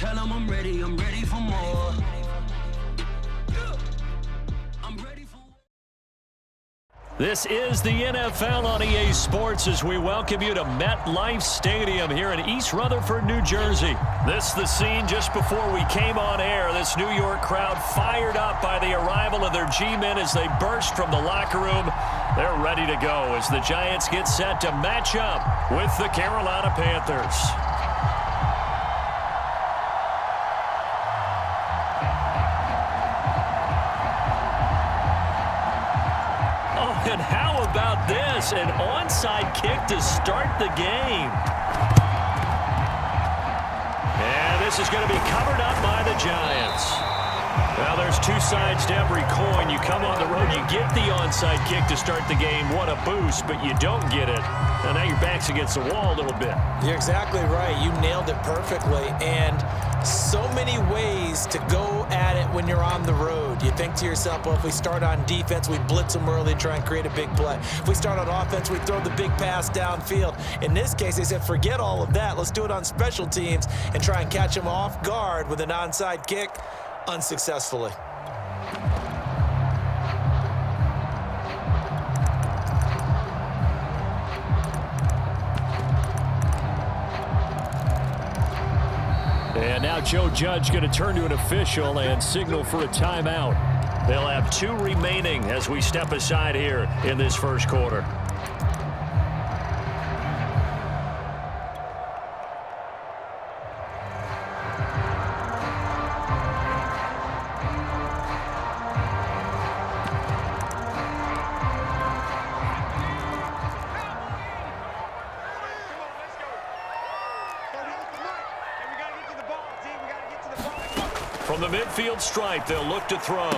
Tell them I'm ready for more. This is the NFL on EA Sports as we welcome you to MetLife Stadium here in East Rutherford, New Jersey. This is the scene just before we came on air. This New York crowd fired up by the arrival of their G-men as they burst from the locker room. They're ready to go as the Giants get set to match up with the Carolina Panthers. And how about this? An onside kick to start the game. And this is going to be covered up by the Giants. Well, there's two sides to every coin. You come on the road, you get the onside kick to start the game. What a boost, but you don't get it. And now your back's against the wall a little bit. You're exactly right. You nailed it perfectly. And so many ways to go at it when you're on the road. You think to yourself, well, if we start on defense, we blitz them early, try and create a big play. If we start on offense, we throw the big pass downfield. In this case, they said, forget all of that. Let's do it on special teams and try and catch them off guard with an onside kick unsuccessfully. And now Joe Judge going to turn to an official and signal for a timeout. They'll have two remaining as we step aside here in this first quarter. From the midfield stripe, they'll look to throw.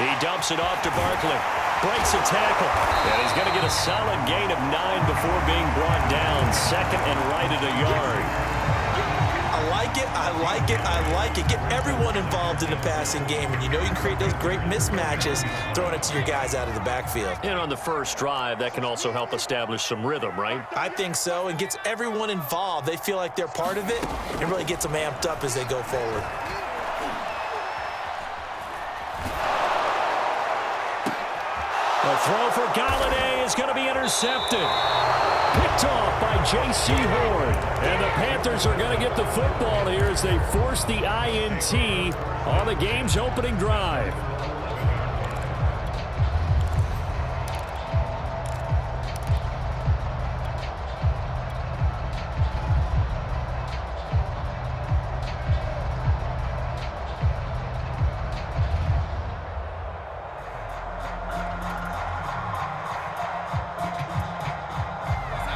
He dumps it off to Barkley. Breaks a tackle. And he's going to get a solid gain of 9 before being brought down. Second and right at a yard. I like it, I like it, I like it. Get everyone involved in the passing game. And you know you can create those great mismatches throwing it to your guys out of the backfield. And on the first drive, that can also help establish some rhythm, right? I think so. It gets everyone involved. They feel like they're part of it and really gets them amped up as they go forward. The throw for Galladay is going to be intercepted. Picked off by J.C. Horn. And the Panthers are going to get the football here as they force the INT on the game's opening drive.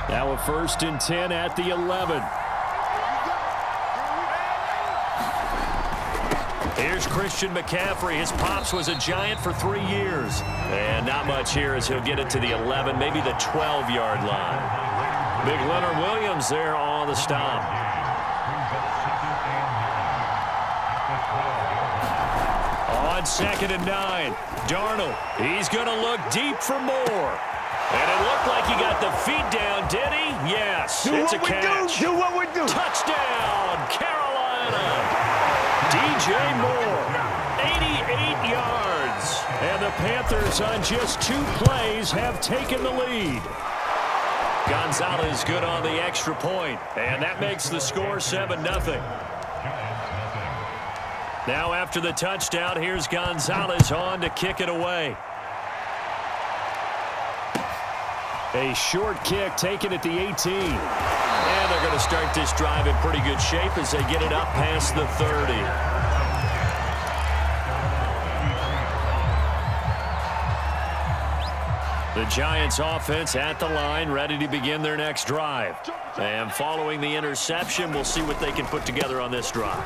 Now a 1st and 10 at the 11. Here's Christian McCaffrey. His pops was a Giant for 3 years. And not much here as he'll get it to the 11, maybe the 12-yard line. Big Leonard Williams there on the stop. On 2nd and 9, Darnold. He's going to look deep for more. And it looked like he got the feet down, did he? Yes, it's a catch. Do what we do. Touchdown, Carolina. DJ Moore, 88 yards. And the Panthers on just 2 plays have taken the lead. Gonzalez good on the extra point, and that makes the score 7-0. Now after the touchdown, here's Gonzalez on to kick it away. A short kick taken at the 18. And they're going to start this drive in pretty good shape as they get it up past the 30. The Giants offense at the line, ready to begin their next drive. And following the interception, we'll see what they can put together on this drive.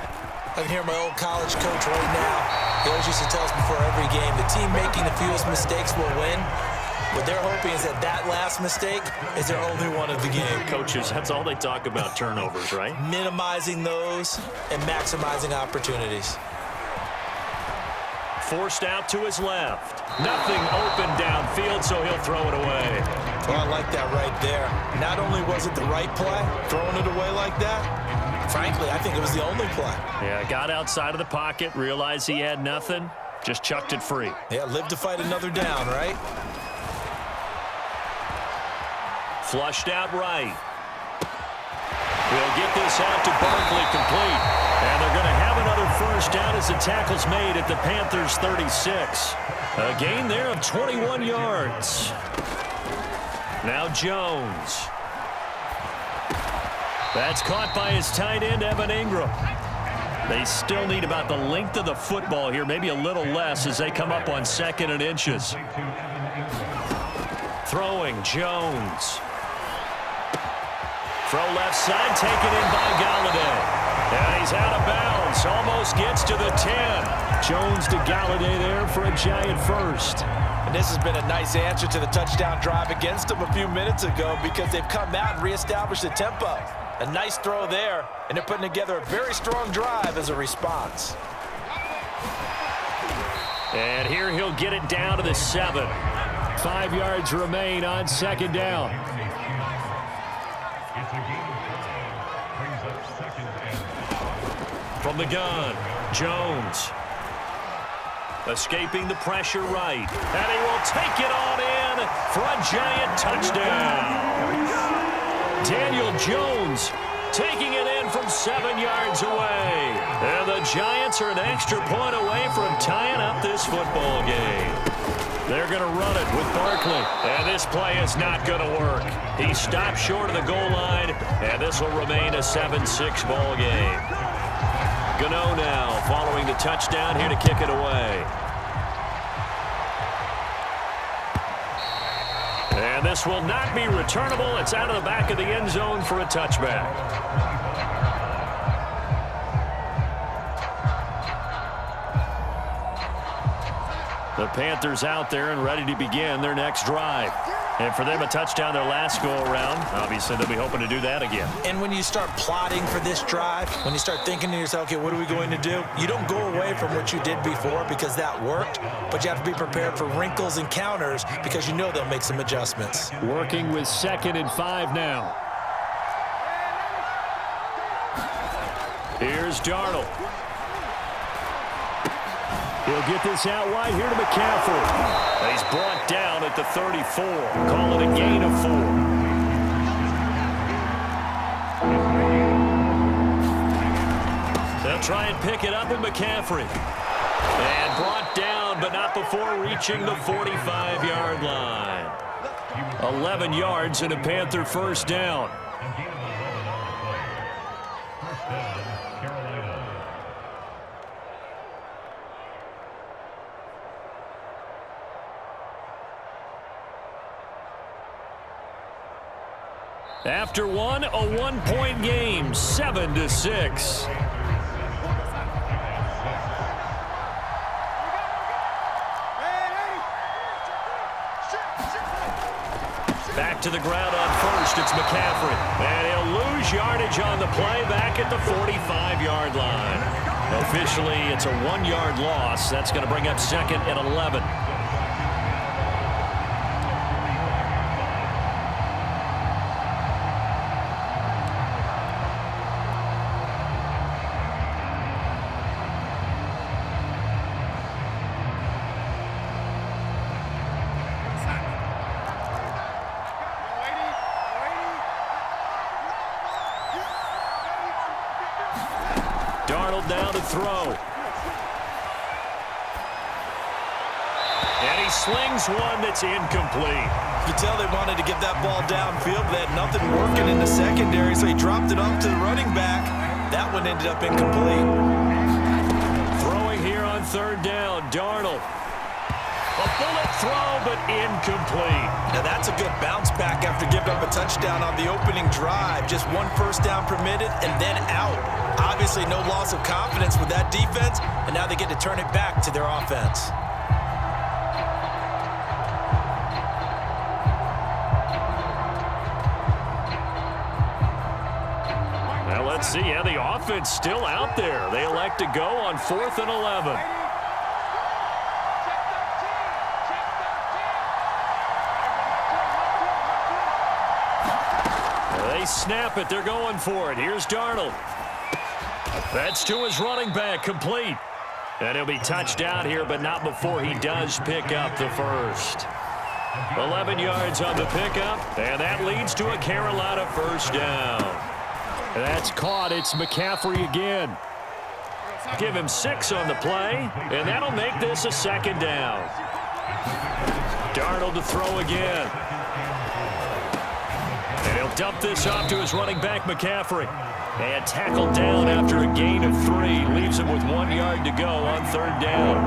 I can hear my old college coach right now. He always used to tell us before every game, the team making the fewest mistakes will win. What they're hoping is that that last mistake is their only one of the game. Coaches, that's all they talk about, turnovers, right? Minimizing those and maximizing opportunities. Forced out to his left. Nothing open downfield, so he'll throw it away. Well, I like that right there. Not only was it the right play, throwing it away like that, Frankly, I think it was the only play. Yeah, got outside of the pocket, realized he had nothing, just chucked it free. Yeah, live to fight another down, right? Flushed out right. He'll get this out to Barkley, complete. And they're going to have another first down as the tackle's made at the Panthers' 36. A gain there of 21 yards. Now Jones. That's caught by his tight end, Evan Ingram. They still need about the length of the football here, maybe a little less as they come up on 2nd and inches. Throwing, Jones. Throw left side, taken in by Galladay. And he's out of bounds, almost gets to the 10. Jones to Galladay there for a Giant first. And this has been a nice answer to the touchdown drive against them a few minutes ago because they've come out and reestablished the tempo. A nice throw there, and they're putting together a very strong drive as a response. And here he'll get it down to the 7. 5 yards remain on 2nd down. From the gun, Jones. Escaping the pressure right. And he will take it on in for a Giant touchdown. Daniel Jones taking it in from 7 yards away. And the Giants are an extra point away from tying up this football game. They're going to run it with Barkley. And this play is not going to work. He stopped short of the goal line, and this will remain a 7-6 ball game. Gano now following the touchdown here to kick it away. And this will not be returnable. It's out of the back of the end zone for a touchback. The Panthers out there and ready to begin their next drive. And for them, a touchdown their last go-around. Obviously, they'll be hoping to do that again. And when you start plotting for this drive, when you start thinking to yourself, okay, what are we going to do? You don't go away from what you did before because that worked, but you have to be prepared for wrinkles and counters because you know they'll make some adjustments. Working with 2nd and 5 now. Here's Darnold. He'll get this out wide here to McCaffrey. He's brought down at the 34. Call it a gain of 4. They'll try and pick it up with McCaffrey. And brought down, but not before reaching the 45-yard line. 11 yards and a Panther first down. After one, a 1-point game, 7-6. Back to the ground on first, it's McCaffrey. And he'll lose yardage on the play back at the 45-yard line. Officially, it's a 1-yard loss. That's going to bring up 2nd and 11. Darnold now to throw. And he slings one that's incomplete. You tell they wanted to get that ball downfield, but they had nothing working in the secondary, so he dropped it off to the running back. That one ended up incomplete. Throwing here on 3rd down, Darnold. A bullet throw, but incomplete. Now that's a good bounce back after giving up a touchdown on the opening drive. Just 1 first down permitted and then out. Obviously no loss of confidence with that defense, and now they get to turn it back to their offense. Now let's see how the offense still out there. They elect to go on 4th and 11. They snap it. They're going for it. Here's Darnold. That's to his running back, complete. And he'll be touched out here, but not before he does pick up the first. 11 yards on the pickup, and that leads to a Carolina first down. That's caught. It's McCaffrey again. Give him 6 on the play, and that'll make this a second down. Darnold to throw again. And he'll dump this off to his running back, McCaffrey. And tackled down after a gain of 3. Leaves him with 1 yard to go on third down.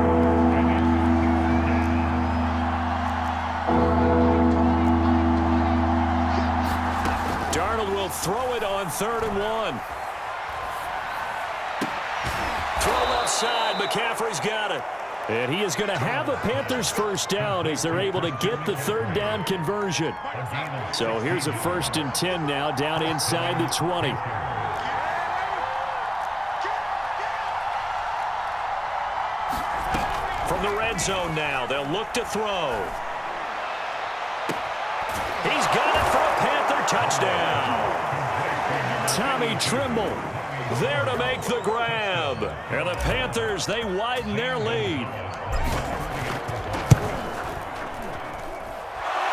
Darnold will throw it on 3rd and 1. Throw left side. McCaffrey's got it. And he is going to have a Panthers first down as they're able to get the third down conversion. So here's a 1st and 10 now down inside the 20. From the red zone now, they'll look to throw. He's got it for a Panther touchdown. Tommy Trimble there to make the grab. And the Panthers, they widen their lead.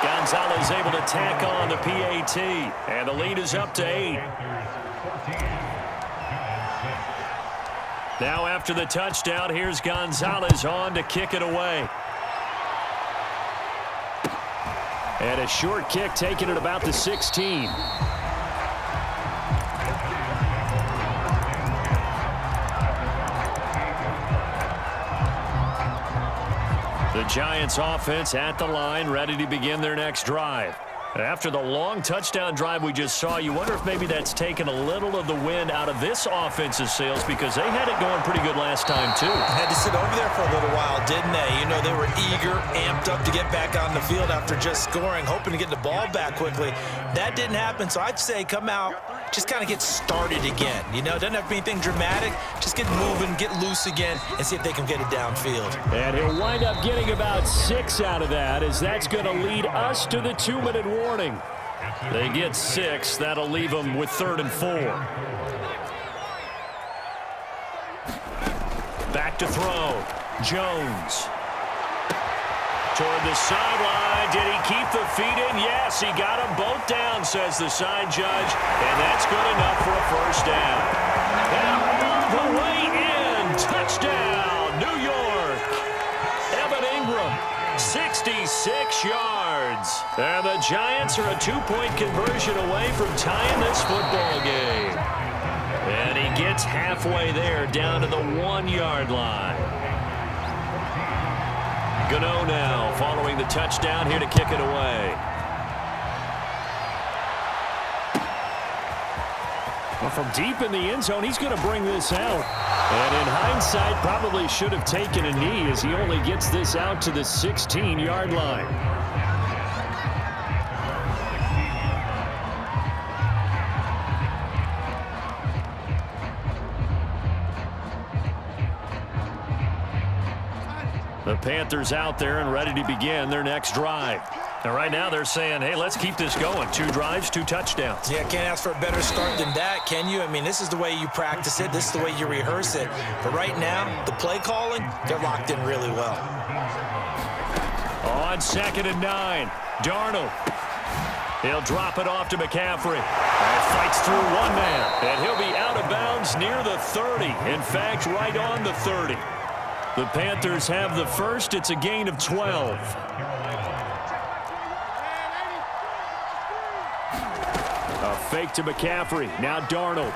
Gonzalez able to tack on the PAT. And the lead is up to 8. Now after the touchdown, here's Gonzalez on to kick it away. And a short kick taken at about the 16. The Giants offense at the line, ready to begin their next drive. After the long touchdown drive we just saw, you wonder if maybe that's taken a little of the wind out of this offense's sails because they had it going pretty good last time, too. Had to sit over there for a little while, didn't they? You know, they were eager, amped up to get back on the field after just scoring, hoping to get the ball back quickly. That didn't happen, so I'd say come out, just kind of get started again. You know, it doesn't have to be anything dramatic. Just get moving, get loose again, and see if they can get it downfield. And he'll wind up getting about 6 out of that, as that's going to lead us to the 2-minute warning. They get 6. That'll leave them with 3rd and 4. Back to throw. Jones. Toward the sideline. Did he keep the feet in? Yes, he got them both down, says the side judge. And that's good enough for a first down. And all the way in. Touchdown, New York. Evan Ingram, 66 yards. And the Giants are a 2-point conversion away from tying this football game. And he gets halfway there, down to the 1-yard line. Gano now following the touchdown here to kick it away. Well, from deep in the end zone, he's going to bring this out. And in hindsight, probably should have taken a knee as he only gets this out to the 16-yard line. The Panthers out there and ready to begin their next drive. And right now they're saying, hey, let's keep this going. 2 drives, 2 touchdowns. Yeah, can't ask for a better start than that, can you? I mean, this is the way you practice it. This is the way you rehearse it. But right now, the play calling, they're locked in really well. On 2nd and 9, Darnold. He'll drop it off to McCaffrey. And fights through one man. And he'll be out of bounds near the 30. In fact, right on the 30. The Panthers have the first. It's a gain of 12. A fake to McCaffrey. Now Darnold.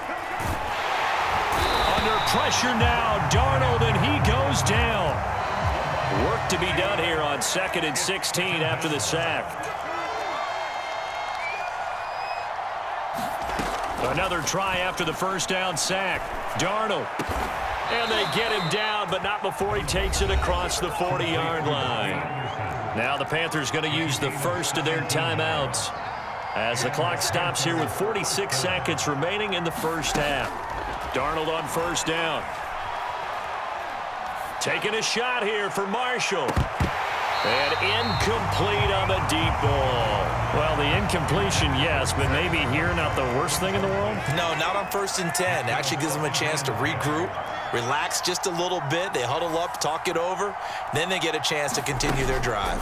Under pressure now, Darnold, and he goes down. Work to be done here on 2nd and 16 after the sack. Another try after the first down sack. Darnold. And they get him down, but not before he takes it across the 40-yard line. Now the Panthers going to use the first of their timeouts as the clock stops here with 46 seconds remaining in the first half. Darnold on first down. Taking a shot here for Marshall. And incomplete on the deep ball. Well, the incompletion, yes, but maybe here not the worst thing in the world? No, not on 1st and 10. It actually gives them a chance to regroup, relax just a little bit. They huddle up, talk it over. Then they get a chance to continue their drive.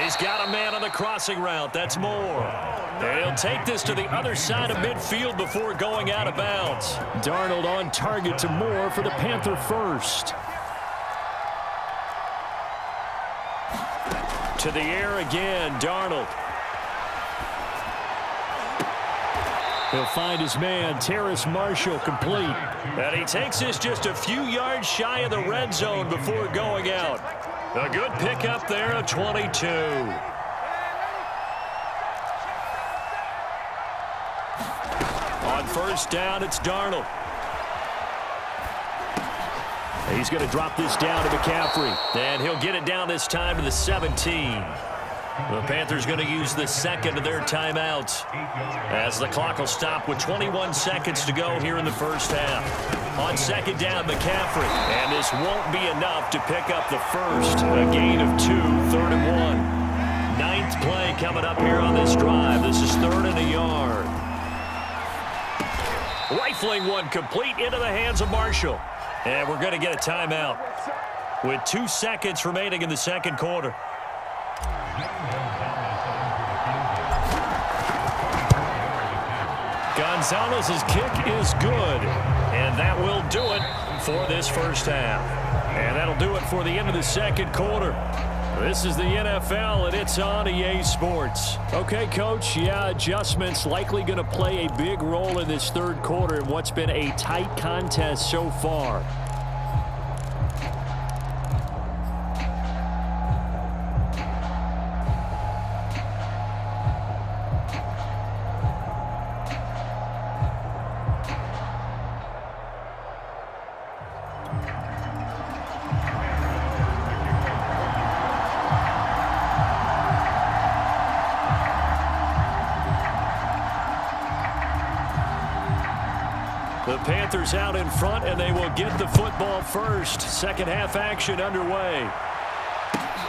He's got a man on the crossing route. That's Moore. And he'll take this to the other side of midfield before going out of bounds. Darnold on target to Moore for the Panther first. To the air again, Darnold. He'll find his man, Terrace Marshall, complete. And he takes this just a few yards shy of the red zone before going out. A good pickup there of 22. On 1st down, it's Darnold. He's going to drop this down to McCaffrey. And he'll get it down this time to the 17. The Panthers going to use the second of their timeouts as the clock will stop with 21 seconds to go here in the first half. On 2nd down, McCaffrey. And this won't be enough to pick up the first. A gain of 2, 3rd and 1. 9th play coming up here on this drive. This is 3rd and a yard. Rifling one complete into the hands of Marshall. And we're going to get a timeout with 2 seconds remaining in the second quarter. Gonzalez's kick is good, and that will do it for this first half. And that'll do it for the end of the second quarter. This is the NFL, and it's on EA Sports. Okay, Coach, yeah, adjustments likely going to play a big role in this third quarter in what's been a tight contest so far. The Panthers out in front, and they will get the football first. Second half action underway.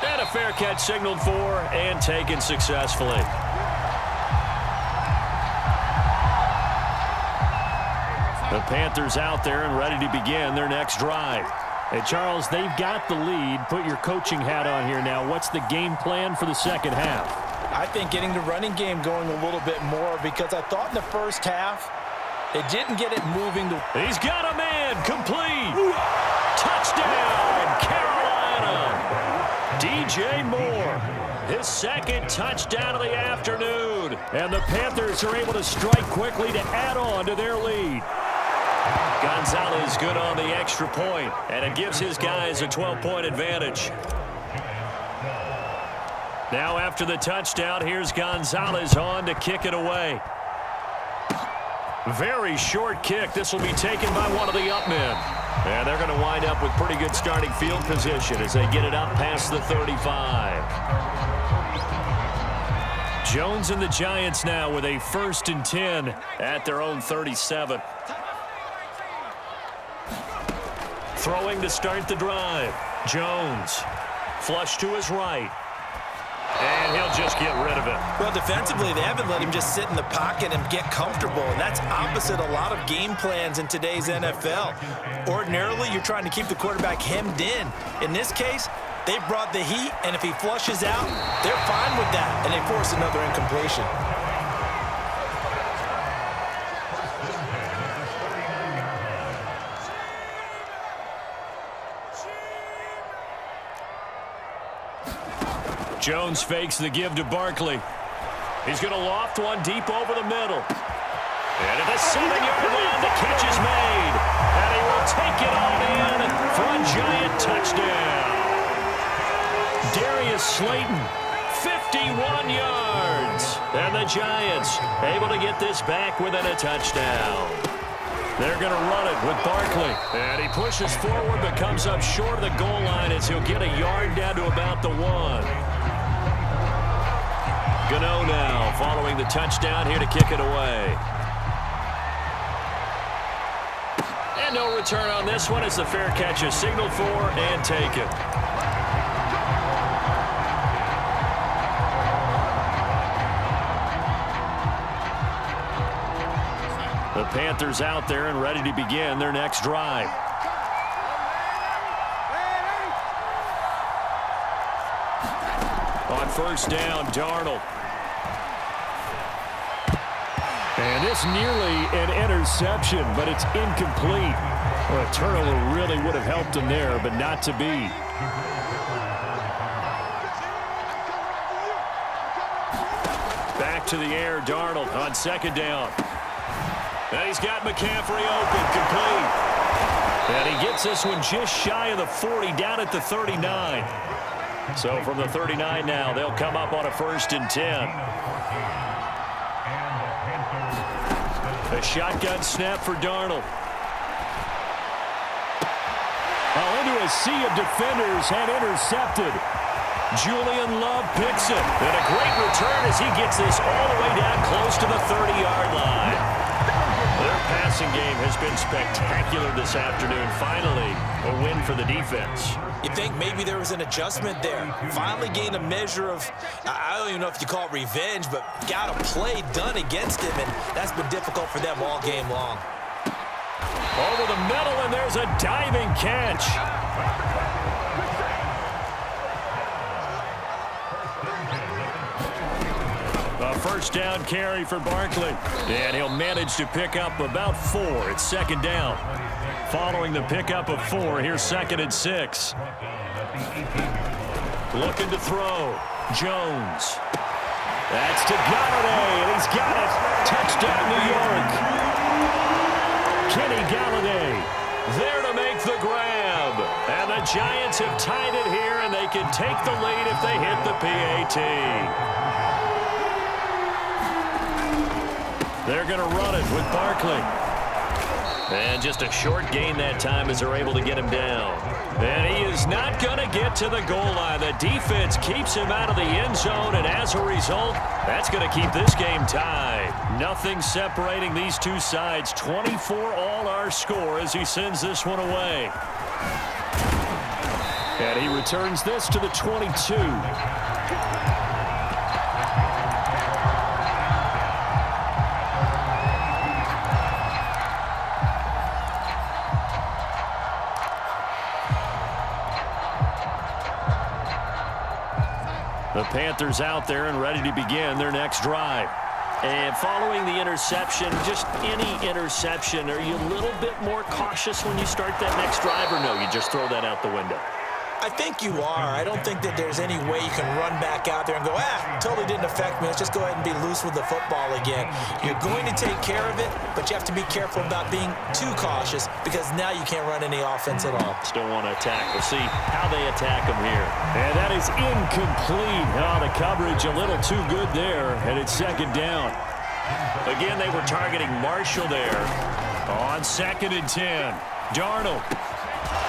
And a fair catch signaled for and taken successfully. The Panthers out there and ready to begin their next drive. Hey, Charles, they've got the lead. Put your coaching hat on here now. What's the game plan for the second half? I think getting the running game going a little bit more, because I thought in the first half, they didn't get it moving. He's got a man complete. Touchdown, Carolina. DJ Moore, his second touchdown of the afternoon. And the Panthers are able to strike quickly to add on to their lead. Gonzalez good on the extra point, and it gives his guys a 12-point advantage. Now after the touchdown, here's Gonzalez on to kick it away. Very short kick. This will be taken by one of the up men. And they're going to wind up with pretty good starting field position as they get it up past the 35. Jones and the Giants now with a 1st and 10 at their own 37. Throwing to start the drive. Jones. Flush to his right. And he'll just get rid of it. Well, defensively, they haven't let him just sit in the pocket and get comfortable, and that's opposite a lot of game plans in today's NFL. Ordinarily, you're trying to keep the quarterback hemmed in. In this case, they brought the heat, and if he flushes out, they're fine with that, and they force another incompletion. Jones fakes the give to Barkley. He's going to loft one deep over the middle. And at the 7-yard line, the catch is made. And he will take it on in for a giant touchdown. Darius Slayton, 51 yards. And the Giants able to get this back within a touchdown. They're going to run it with Barkley. And he pushes forward but comes up short of the goal line as he'll get a yard down to about the 1. Gano now following the touchdown here to kick it away. And no return on this one as the fair catch is signaled for and taken. The Panthers out there and ready to begin their next drive. On first down, Darnold. And this nearly an interception, but it's incomplete. Well, a turnover really would have helped him there, but not to be. Back to the air, Darnold on second down. And he's got McCaffrey open, complete. And he gets this one just shy of the 40, down at the 39. So from the 39 now, they'll come up on a 1st and 10. A shotgun snap for Darnold. Oh, into a sea of defenders and intercepted. Julian Love picks it. And a great return as he gets this all the way down close to the 30-yard line. Their passing game has been spectacular this afternoon. Finally, a win for the defense. You think maybe there was an adjustment there. Finally gained a measure of, I don't even know if you call it revenge, but got a play done against him, and that's been difficult for them all game long. Over the middle, and there's a diving catch. A first down carry for Barkley. And he'll manage to pick up about 4. It's second down. Following the pickup of 4, here's 2nd and 6. Looking to throw. Jones. That's to Galladay, and he's got it. Touchdown, New York. Kenny Galladay there to make the grab. And the Giants have tied it here, and they can take the lead if they hit the PAT. They're going to run it with Barkley. And just a short gain that time as they're able to get him down. And he is not going to get to the goal line. The defense keeps him out of the end zone, and as a result, that's going to keep this game tied. Nothing separating these two sides. 24 all our score as he sends this one away. And he returns this to the 22. The Panthers out there and ready to begin their next drive. And following the interception, just any interception, are you a little bit more cautious when you start that next drive, or no, you just throw that out the window? I think you are. I don't think that there's any way you can run back out there and go, totally didn't affect me. Let's just go ahead and be loose with the football again. You're going to take care of it, but you have to be careful about being too cautious because now you can't run any offense at all. Still want to attack. We'll see how they attack them here. And that is incomplete. Oh, the coverage a little too good there, and it's second down. Again, they were targeting Marshall there on 2nd and 10. Darnold.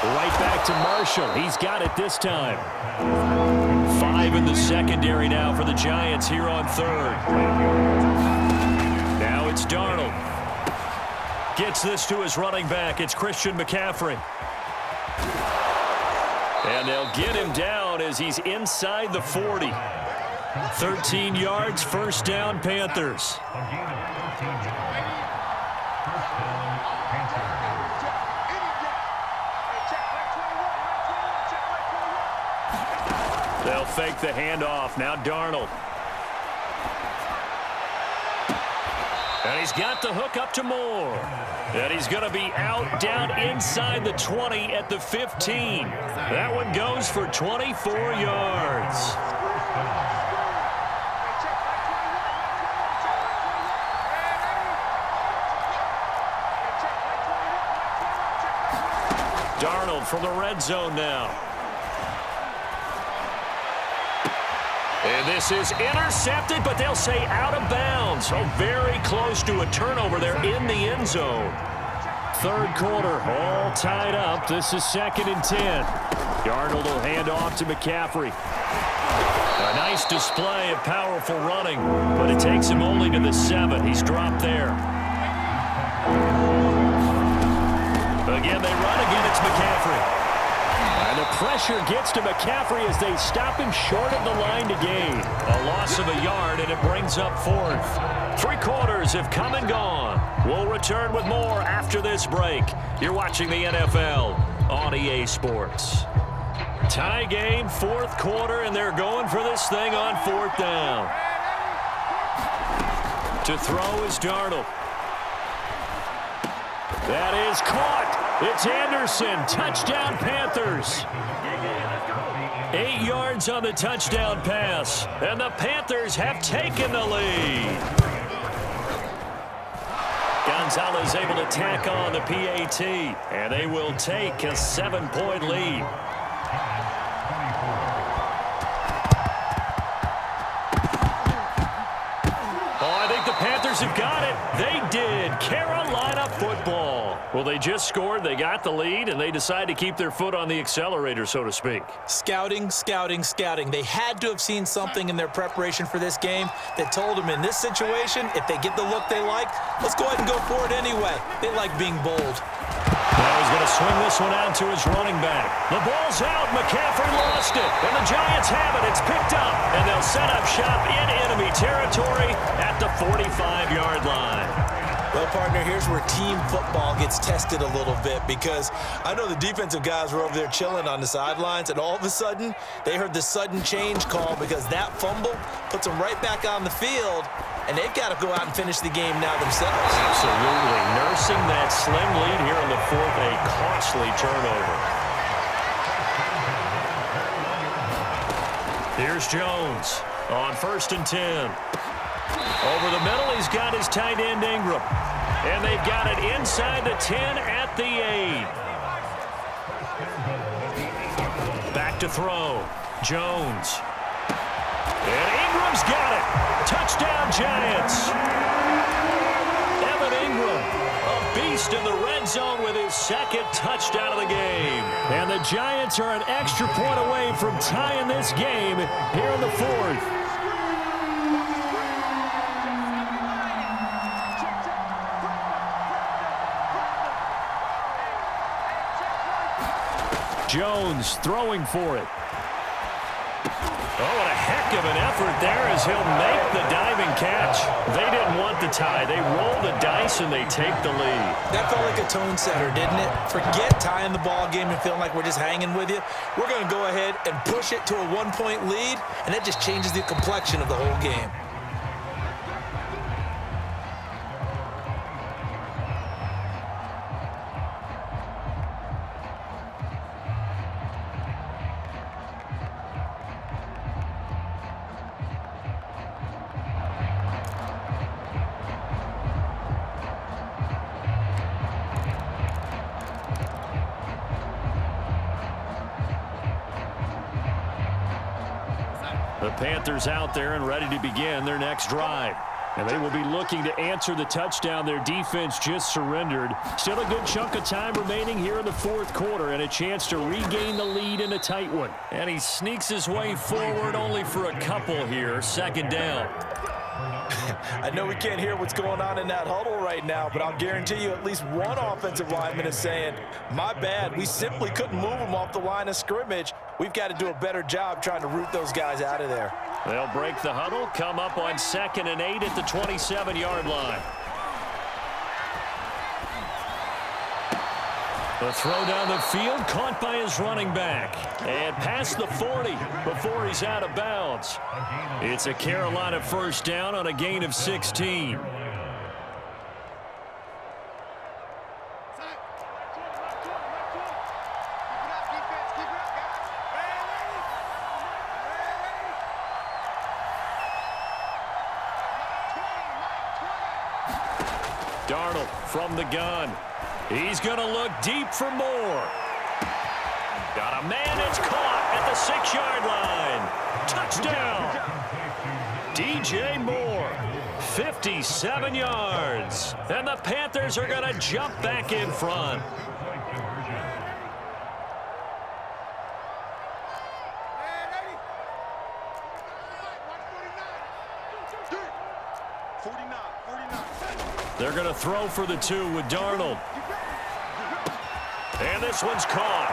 Right back to Marshall. He's got it this time. 5 in the secondary now for the Giants here on 3rd. Now it's Darnold. Gets this to his running back. It's Christian McCaffrey. And they'll get him down as he's inside the 40. 13 yards, first down, Panthers. They'll fake the handoff. Now Darnold. And he's got the hook up to Moore. And he's going to be out down inside the 20 at the 15. That one goes for 24 yards. Darnold from the red zone now. And this is intercepted, but they'll say out of bounds. So very close to a turnover there in the end zone. 3rd quarter, all tied up. This is 2nd and 10. Darnold will hand off to McCaffrey. A nice display of powerful running, but it takes him only to the 7. He's dropped there. Again, they run. Again, it's McCaffrey. And the pressure gets to McCaffrey as they stop him short of the line to gain. A loss of a yard, and it brings up fourth. 3 quarters have come and gone. We'll return with more after this break. You're watching the NFL on EA Sports. Tie game, 4th quarter, and they're going for this thing on 4th down. To throw is Darnold. That is caught. It's Anderson. Touchdown, Panthers. 8 yards on the touchdown pass, and the Panthers have taken the lead. Gonzalez able to tack on the PAT, and they will take a 7-point lead. Oh, I think the Panthers have got it. They did. Carolina football. Well, they just scored, they got the lead, and they decide to keep their foot on the accelerator, so to speak. Scouting, scouting, scouting. They had to have seen something in their preparation for this game that told them in this situation, if they get the look they like, let's go ahead and go for it anyway. They like being bold. Now he's going to swing this one out to his running back. The ball's out. McCaffrey lost it, and the Giants have it. It's picked up, and they'll set up shop in enemy territory at the 45-yard line. Well, partner, here's where team football gets tested a little bit, because I know the defensive guys were over there chilling on the sidelines, and all of a sudden, they heard the sudden change call because that fumble puts them right back on the field, and they've got to go out and finish the game now themselves. Absolutely. Nursing that slim lead here in the 4th, a costly turnover. Here's Jones on 1st and 10. Over the middle, he's got his tight end Ingram. And they've got it inside the 10 at the 8. Back to throw. Jones. And Ingram's got it. Touchdown, Giants. Evan Ingram, a beast in the red zone with his 2nd touchdown of the game. And the Giants are an extra point away from tying this game here in the 4th. Jones throwing for it. Oh, what a heck of an effort there as he'll make the diving catch. They didn't want the tie. They roll the dice and they take the lead. That felt like a tone setter, didn't it? Forget tying the ball game and feeling like we're just hanging with you. We're going to go ahead and push it to a 1-point lead, and that just changes the complexion of the whole game. The Panthers out there and ready to begin their next drive. And they will be looking to answer the touchdown their defense just surrendered. Still a good chunk of time remaining here in the 4th quarter and a chance to regain the lead in a tight one. And he sneaks his way forward only for a couple here. 2nd down. I know we can't hear what's going on in that huddle right now, but I'll guarantee you at least one offensive lineman is saying, my bad, we simply couldn't move them off the line of scrimmage. We've got to do a better job trying to root those guys out of there. They'll break the huddle, come up on 2nd and 8 at the 27-yard line. The throw down the field, caught by his running back. And past the 40 before he's out of bounds. It's a Carolina 1st down on a gain of 16. Darnold from the gun. He's going to look deep for more. Got a man that's caught at the 6-yard line. Touchdown. DJ Moore, 57 yards. And the Panthers are going to jump back in front. They're going to throw for the 2 with Darnold. And this one's caught.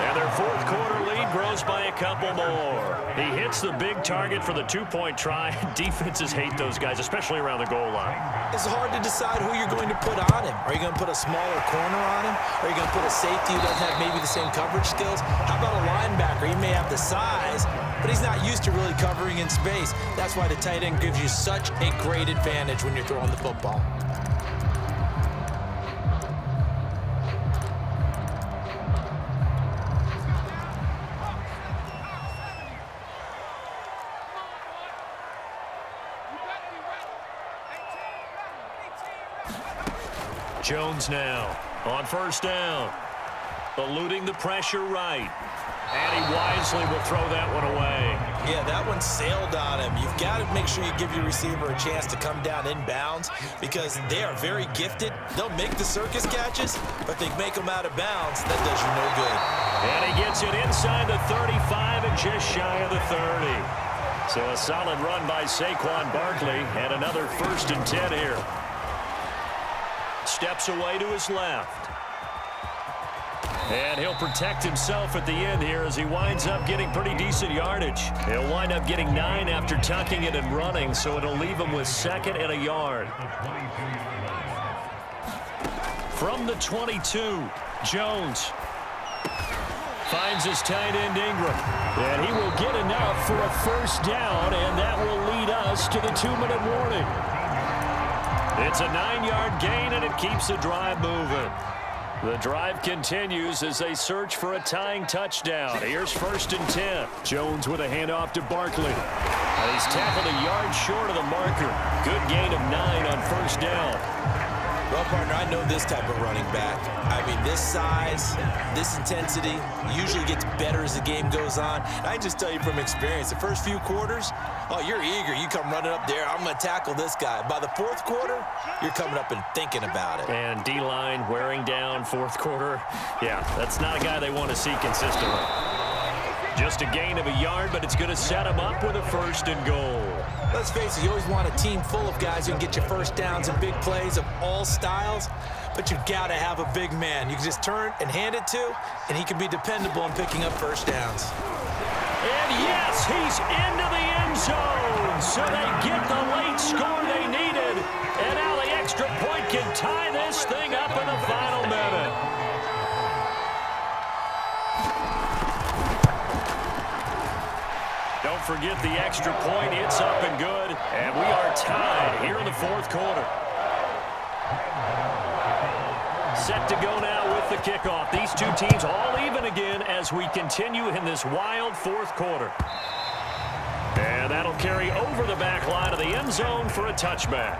And their fourth quarter lead grows by a couple more. He hits the big target for the two-point try. Defenses hate those guys, especially around the goal line. It's hard to decide who you're going to put on him. Are you going to put a smaller corner on him? Are you going to put a safety who doesn't have maybe the same coverage skills? How about a linebacker? He may have the size, but he's not used to really covering in space. That's why the tight end gives you such a great advantage when you're throwing the football. Jones now on first down, eluding the pressure right, and he wisely will throw that one away. Yeah, that one sailed on him. You've got to make sure you give your receiver a chance to come down inbounds because they are very gifted. They'll make the circus catches, but they make them out of bounds. That does you no good. And he gets it inside the 35 and just shy of the 30. So a solid run by Saquon Barkley and another 1st and 10 here. Steps away to his left. And he'll protect himself at the end here as he winds up getting pretty decent yardage. He'll wind up getting 9 after tucking it and running, so it'll leave him with 2nd and a yard. From the 22, Jones finds his tight end Ingram. And he will get enough for a first down, and that will lead us to the 2-minute warning. It's a 9-yard gain, and it keeps the drive moving. The drive continues as they search for a tying touchdown. Here's 1st and 10. Jones with a handoff to Barkley. And he's tackled a yard short of the marker. Good gain of 9 on first down. Well, partner, I know this type of running back. I mean, this size, this intensity usually gets better as the game goes on. And I just tell you from experience, the first few quarters, oh, you're eager. You come running up there, I'm going to tackle this guy. By the 4th quarter, you're coming up and thinking about it. And D-line wearing down 4th quarter. Yeah, that's not a guy they want to see consistently. Just a gain of a yard, but it's going to set him up with a 1st and goal. Let's face it, you always want a team full of guys who can get you first downs and big plays of all styles, but you've got to have a big man. You can just turn and hand it to, and he can be dependable in picking up first downs. And yes, he's into the end zone, so they get the late score they needed, and now the extra point can tie this thing up in the final minute. Don't forget the extra point. It's up and good. And we are tied here in the 4th quarter. Set to go now with the kickoff. These two teams all even again as we continue in this wild 4th quarter. And that'll carry over the back line of the end zone for a touchback.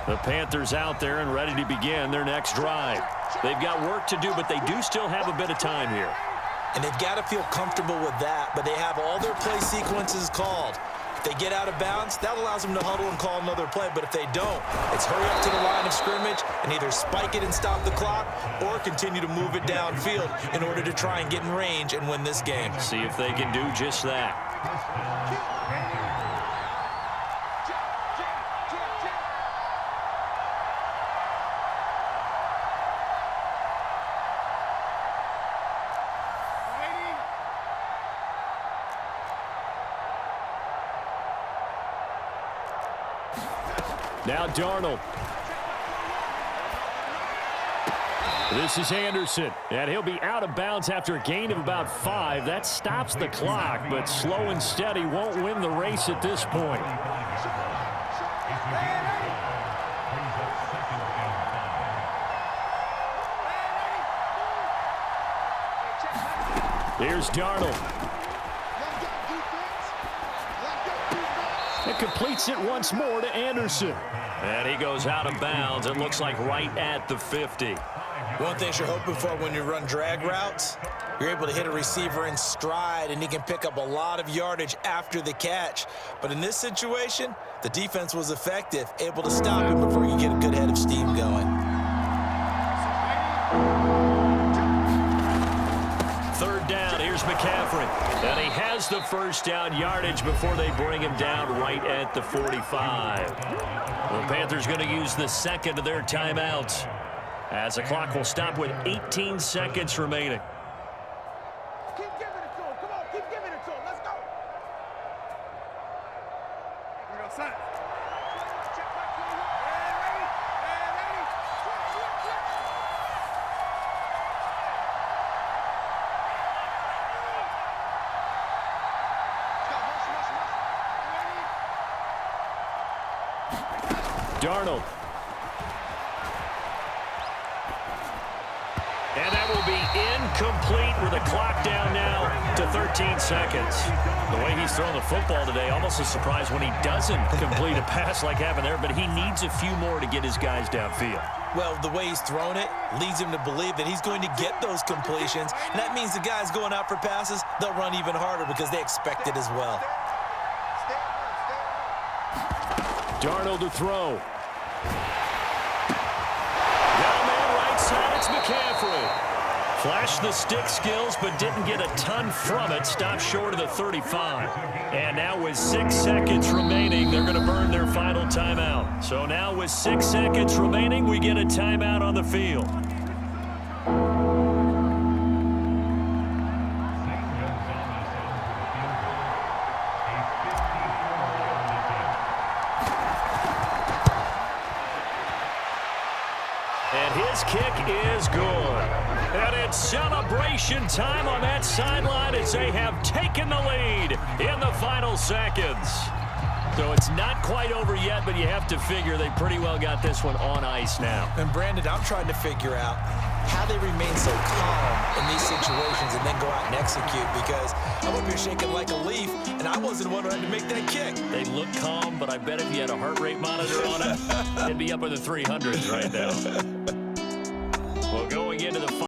The Panthers out there and ready to begin their next drive. They've got work to do, but they do still have a bit of time here. And they've got to feel comfortable with that, but they have all their play sequences called. If they get out of bounds, that allows them to huddle and call another play, but if they don't, it's hurry up to the line of scrimmage and either spike it and stop the clock or continue to move it downfield in order to try and get in range and win this game. See if they can do just that. Now Darnold. This is Anderson, and he'll be out of bounds after a gain of about 5. That stops the clock, but slow and steady won't win the race at this point. Here's Darnold. It completes it once more to Anderson. And he goes out of bounds. It looks like right at the 50. One thing you're hoping for when you run drag routes, you're able to hit a receiver in stride, and he can pick up a lot of yardage after the catch. But in this situation, the defense was effective, able to stop him before you get a good head of steam going. third down. Here's McCaffrey. And he has the first down yardage before they bring him down right at the 45. The Panthers going to use the second of their timeouts, as the clock will stop with 18 seconds remaining. Keep giving it to him. Come on, keep giving it to him. Let's go. Here we go, son. Check back to you. Ready? Darnold. And that will be incomplete with the clock down now to 13 seconds. The way he's thrown the football today, almost a surprise when he doesn't complete a pass like happened there, but he needs a few more to get his guys downfield. Well, the way he's thrown it leads him to believe that he's going to get those completions. And that means the guys going out for passes, they'll run even harder because they expect it as well. Darnold to throw. Got a man right side, it's McCaffrey. Flashed the stick skills, but didn't get a ton from it. Stopped short of the 35. And now with 6 seconds remaining, they're going to burn their final timeout. So now with 6 seconds remaining, we get a timeout on the field. And his kick is good. And it's celebration time on that sideline as they have taken the lead in the final seconds. So it's not quite over yet, but you have to figure they pretty well got this one on ice now. And Brandon, I'm trying to figure out how they remain so calm in these situations and then go out and execute, because I would be shaking like a leaf, and I wasn't the one who had to make that kick. They look calm, but I bet if you had a heart rate monitor on it, it'd be up in the 300s right now.